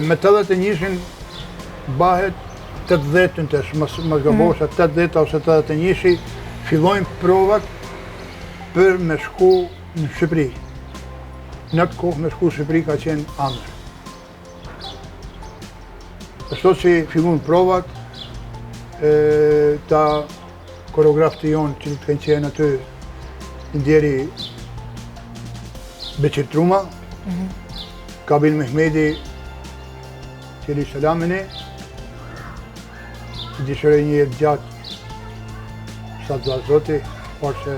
Me 81-shin bahet 80 tash, mos gabosha 80 ose 81-shi fillojnë provat për me shku në Shqipëri. Në atë kohë me shku në Shqipëri ka qenë ëndër. Ashtu që fillojnë provat, ta koreografët jonë që të kanë qenë aty ndjeri Beqir Truma, Kabil Mehmedi, Qeli Salamini, dishërë një jetë gjatë, sa të zoti, por që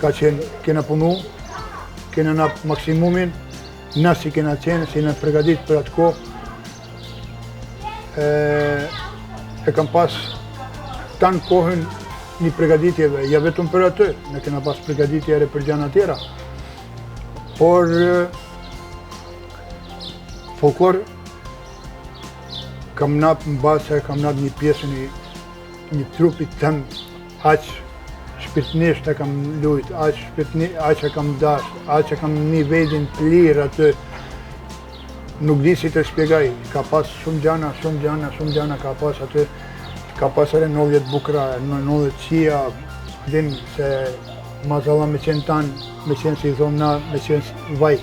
ka qenë, kena punu, kena na maksimumin, na si kena qenë, si na përgatit për atë kohë, e kam pas tanë kohën një përgatitjeve, ja vetëm për atë, ne kena pas përgatitje edhe për gjana tjera, por folklor kam nap në base, kam nap një pjesën një trupit tëm, aq shpirtnisht e kam lujt, aq e kam dash, aq e kam një vedin të lirë atë, nuk di si të shpjegaj, ka pas shumë gjana ka pas aty, ka pas edhe 90 bukra, 90 qia, din se mazalla me qenë tanë, me qenë si zonë na, me qenë vaj,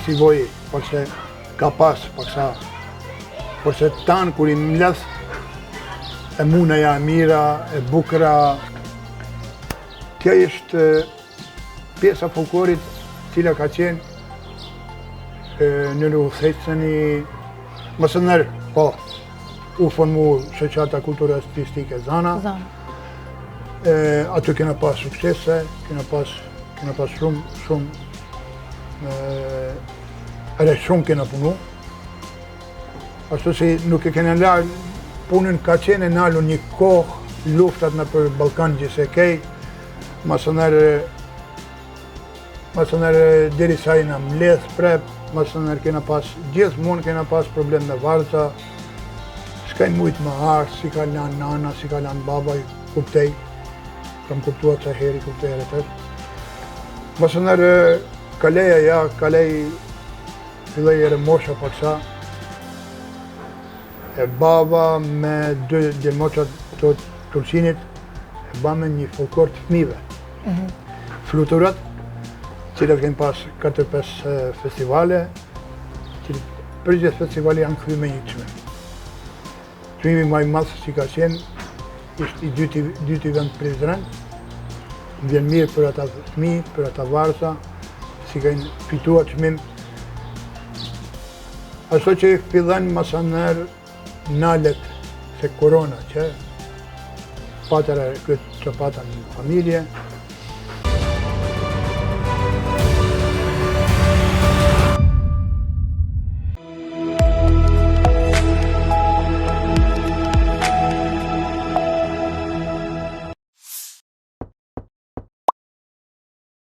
si voji, por se ka pas, paksa, por se tanë kur i mledh, e munaja, e mira, e bukra, kjo është pjesa folklorit cila ka qenë në rrugëthecën mësë nërë, po, u formu shoqata kulturë artistike Zana. Aty kena pas suksese, kena pas shumë, edhe shumë kena punu. Ashtu si nuk e kena larë, punën ka qenë e nalu një kohë luftat në për Balkan gjithsekej, mësë nërë diri sa i në mledh prep, mësë nërë kena pas, gjithmonë kena pas problem me varza, s'kajnë mujtë më arë, si ka lanë nana, si ka lanë babaj, kuptej, kam kuptua të heri, kuptej e tërë. Mësë nërë kaleja, kalej fillej e mosha paksa, e baba me dy djemoqat të Turqinit, e ba me një folklor të fëmive. Fluturat, cilat kemi pas 4-5 festivale, për gjithë festivali janë këthy me një çmim. Çmimi më i madh që ka qenë, ishte i dyti vend Prizren, më vjen mirë për ata fëmijë, për ata varza, si kanë fituar çmim. Ashtu që fillën masaner nalet se korona që patera këtë që pata në familje,